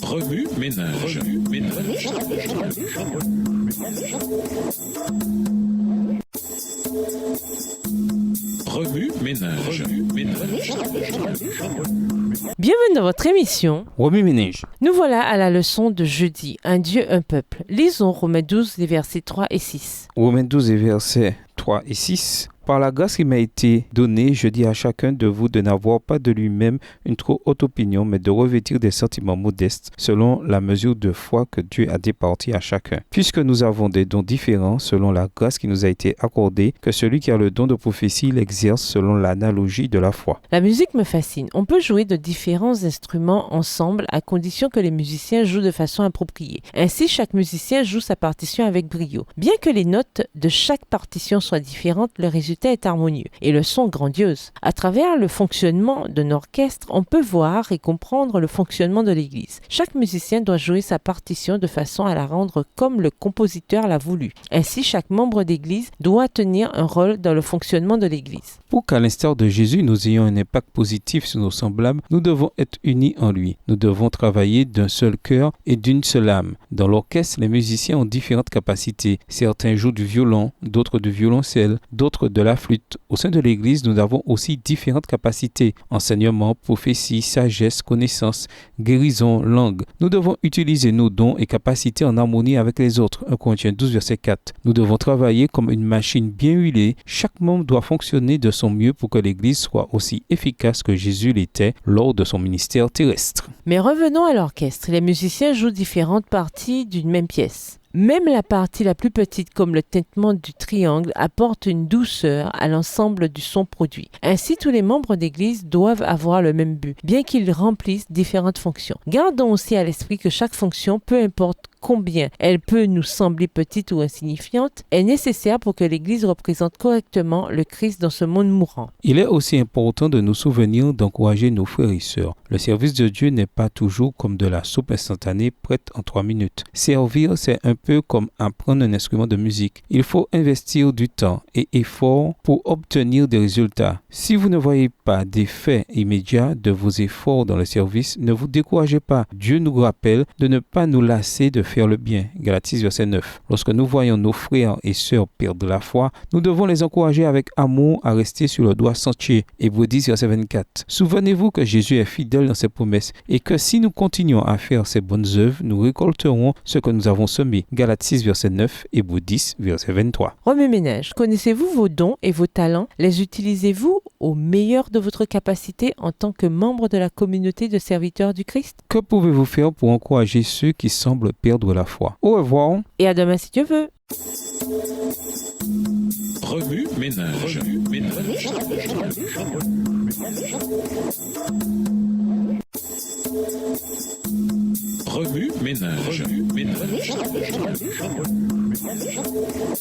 Remue ménage. Remue ménage. Bienvenue dans votre émission. Remue ménage. Nous voilà à la leçon de jeudi, un Dieu, un peuple. Lisons Romains 12, les versets 3 et 6. Romains 12 et versets 3 et 6. Par la grâce qui m'a été donnée, je dis à chacun de vous de n'avoir pas de lui-même une trop haute opinion, mais de revêtir des sentiments modestes, selon la mesure de foi que Dieu a départie à chacun. Puisque nous avons des dons différents selon la grâce qui nous a été accordée, que celui qui a le don de prophétie l'exerce selon l'analogie de la foi. La musique me fascine. On peut jouer de différents instruments ensemble à condition que les musiciens jouent de façon appropriée. Ainsi, chaque musicien joue sa partition avec brio. Bien que les notes de chaque partition soient différentes, le résultat est harmonieux et le son grandiose. À travers le fonctionnement d'un orchestre, on peut voir et comprendre le fonctionnement de l'Église. Chaque musicien doit jouer sa partition de façon à la rendre comme le compositeur l'a voulu. Ainsi, chaque membre d'Église doit tenir un rôle dans le fonctionnement de l'Église. Pour qu'à l'instar de Jésus, nous ayons un impact positif sur nos semblables, nous devons être unis en lui. Nous devons travailler d'un seul cœur et d'une seule âme. Dans l'orchestre, les musiciens ont différentes capacités. Certains jouent du violon, d'autres du violoncelle, d'autres de la flûte. Au sein de l'Église, nous avons aussi différentes capacités. Enseignement, prophétie, sagesse, connaissance, guérison, langue. Nous devons utiliser nos dons et capacités en harmonie avec les autres. 1 Corinthiens 12, verset 4. Nous devons travailler comme une machine bien huilée. Chaque membre doit fonctionner de son mieux pour que l'Église soit aussi efficace que Jésus l'était lors de son ministère terrestre. Mais revenons à l'orchestre. Les musiciens jouent différentes parties d'une même pièce. Même la partie la plus petite, comme le tintement du triangle, apporte une douceur à l'ensemble du son produit. Ainsi, tous les membres d'Église doivent avoir le même but, bien qu'ils remplissent différentes fonctions. Gardons aussi à l'esprit que chaque fonction, peu importe combien elle peut nous sembler petite ou insignifiante, est nécessaire pour que l'Église représente correctement le Christ dans ce monde mourant. Il est aussi important de nous souvenir d'encourager nos frères et sœurs. Le service de Dieu n'est pas toujours comme de la soupe instantanée prête en 3 minutes. Servir, c'est un peu comme apprendre un instrument de musique. Il faut investir du temps et effort pour obtenir des résultats. Si vous ne voyez pas d'effet immédiat de vos efforts dans le service, ne vous découragez pas. Dieu nous rappelle de ne pas nous lasser de faire le bien. Galates 6, verset 9. Lorsque nous voyons nos frères et sœurs perdre la foi, nous devons les encourager avec amour à rester sur le droit sentier. Hébreux 10, verset 24. Souvenez-vous que Jésus est fidèle dans ses promesses et que si nous continuons à faire ses bonnes œuvres, nous récolterons ce que nous avons semé. Galates 6, verset 9, Hébreux 10, verset 23. Remue ménage. Connaissez-vous vos dons et vos talents? Les utilisez-vous au meilleur de votre capacité en tant que membre de la communauté de serviteurs du Christ? Que pouvez-vous faire pour encourager ceux qui semblent perdre la foi? Au revoir. Et à demain si Dieu veut. Remue ménage. Remue ménage.